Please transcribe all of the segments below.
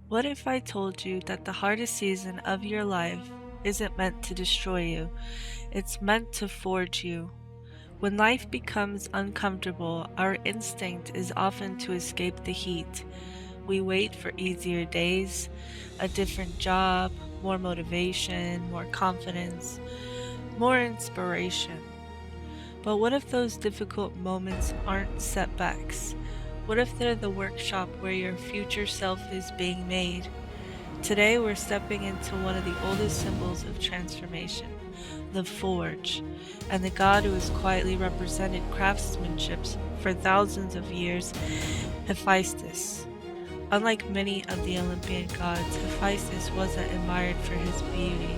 What if I told you that the hardest season of your life isn't meant to destroy you, it's meant to forge you? When life becomes uncomfortable, our instinct is often to escape the heat. We wait for easier days, a different job, more motivation, more confidence, more inspiration. But what if those difficult moments aren't setbacks? What if they're the workshop where your future self is being made? Today we're stepping into one of the oldest symbols of transformation, the forge, and the god who has quietly represented craftsmanship for thousands of years, Hephaestus. Unlike many of the Olympian gods, Hephaestus wasn't admired for his beauty.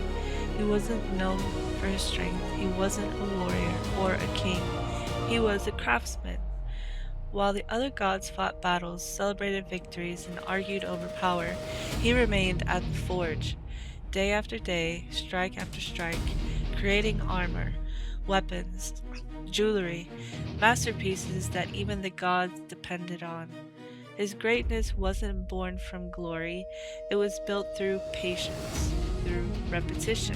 He wasn't known for his strength. He wasn't a warrior or a king. He was a craftsman. While the other gods fought battles, celebrated victories, and argued over power, he remained at the forge, day after day, strike after strike, creating armor, weapons, jewelry, masterpieces that even the gods depended on. His greatness wasn't born from glory, it was built through patience, through repetition,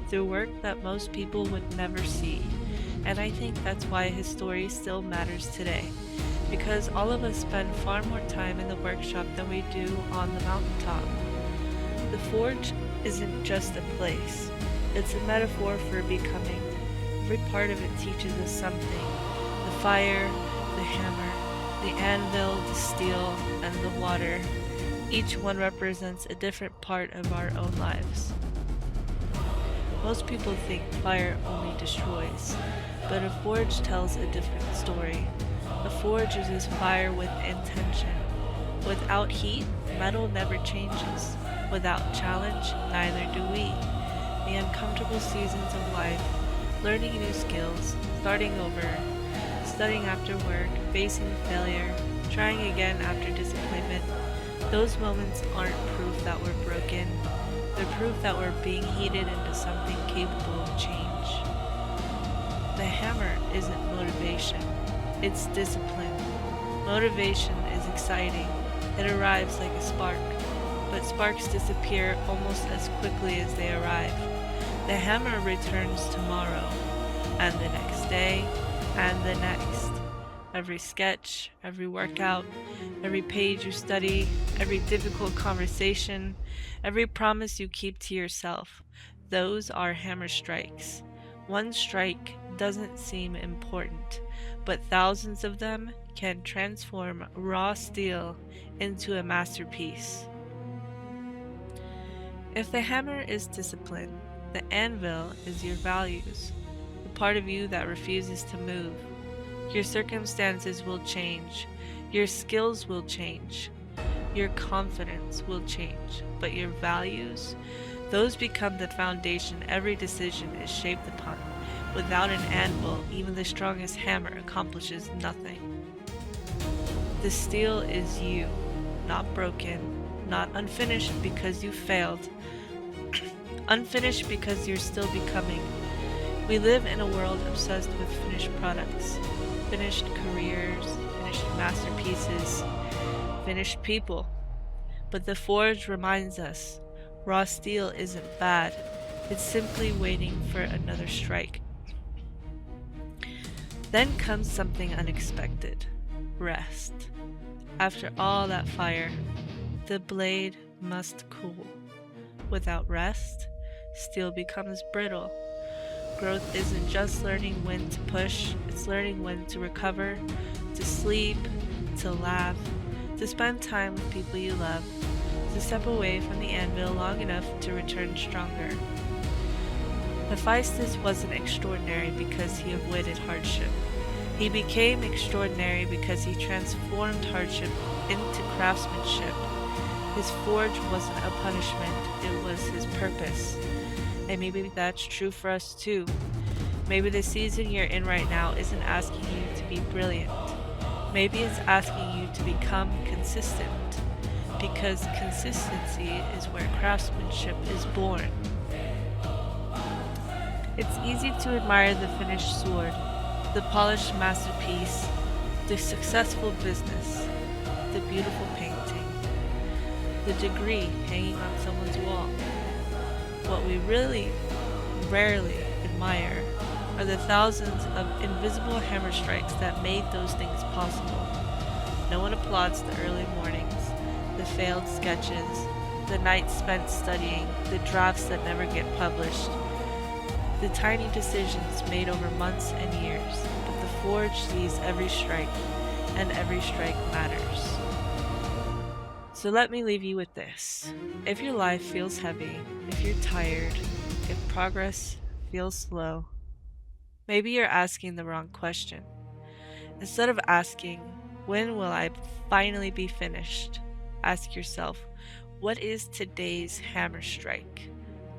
through work that most people would never see. And I think that's why his story still matters today, because all of us spend far more time in the workshop than we do on the mountaintop. The forge isn't just a place, it's a metaphor for becoming. Every part of it teaches us something: the fire, the hammer, the anvil, the steel, and the water. Each one represents a different part of our own lives. Most people think fire only destroys, but a forge tells a different story. A forge uses fire with intention. Without heat, metal never changes. Without challenge, neither do we. The uncomfortable seasons of life, learning new skills, starting over, studying after work, facing failure, trying again after disappointment, those moments aren't proof that we're broken. They're proof that we're being heated into something capable of change. The hammer isn't motivation, it's discipline. Motivation is exciting. It arrives like a spark, but sparks disappear almost as quickly as they arrive. The hammer returns tomorrow, and the next day, and the next. Every sketch, every workout, every page you study, every difficult conversation, every promise you keep to yourself, those are hammer strikes. One strike doesn't seem important, but thousands of them can transform raw steel into a masterpiece. If the hammer is discipline, the anvil is your values, the part of you that refuses to move. Your circumstances will change, your skills will change, your confidence will change, but your values, those become the foundation every decision is shaped upon. Without an anvil, even the strongest hammer accomplishes nothing. The steel is you, not broken, not unfinished because you failed, unfinished because you're still becoming. We live in a world obsessed with finished products, finished careers, finished masterpieces, finished people. But the forge reminds us, raw steel isn't bad, it's simply waiting for another strike. Then comes something unexpected: rest. After all that fire, the blade must cool. Without rest, steel becomes brittle. Growth isn't just learning when to push, it's learning when to recover, to sleep, to laugh, to spend time with people you love, to step away from the anvil long enough to return stronger. Hephaestus wasn't extraordinary because he avoided hardship. He became extraordinary because he transformed hardship into craftsmanship. His forge wasn't a punishment, it was his purpose. And maybe that's true for us too. Maybe the season you're in right now isn't asking you to be brilliant. Maybe it's asking you to become consistent. Because consistency is where craftsmanship is born. It's easy to admire the finished sword, the polished masterpiece, the successful business, the beautiful painting. the degree hanging on someone's wall. What we really rarely admire are the thousands of invisible hammer strikes that made those things possible. No one applauds the early mornings, the failed sketches, the nights spent studying, the drafts that never get published, the tiny decisions made over months and years. But the Forge sees every strike, and every strike matters. So let me leave you with this. If your life feels heavy, if you're tired, if progress feels slow, maybe you're asking the wrong question. Instead of asking, when will I finally be finished? Ask yourself, what is today's hammer strike?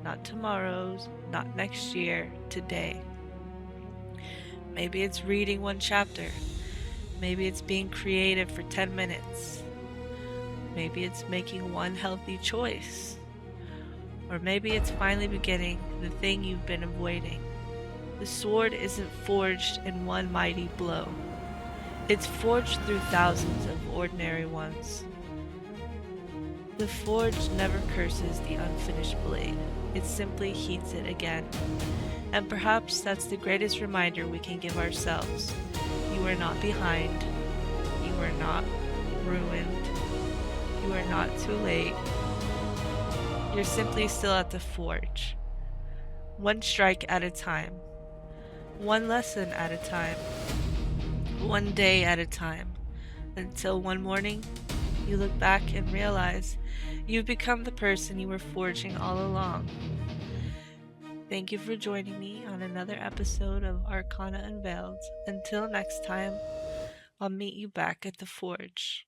Not tomorrow's, not next year, today. Maybe it's reading one chapter. Maybe it's being creative for 10 minutes. Maybe it's making one healthy choice. Or maybe it's finally beginning the thing you've been avoiding. The sword isn't forged in one mighty blow. It's forged through thousands of ordinary ones. The forge never curses the unfinished blade. It simply heats it again. And perhaps that's the greatest reminder we can give ourselves. You are not behind. You are not ruined. You are not too late. You're simply still at the forge. One strike at a time. One lesson at a time. One day at a time. Until one morning, you look back and realize you've become the person you were forging all along. Thank you for joining me on another episode of Arcana Unveiled. Until next time, I'll meet you back at the forge.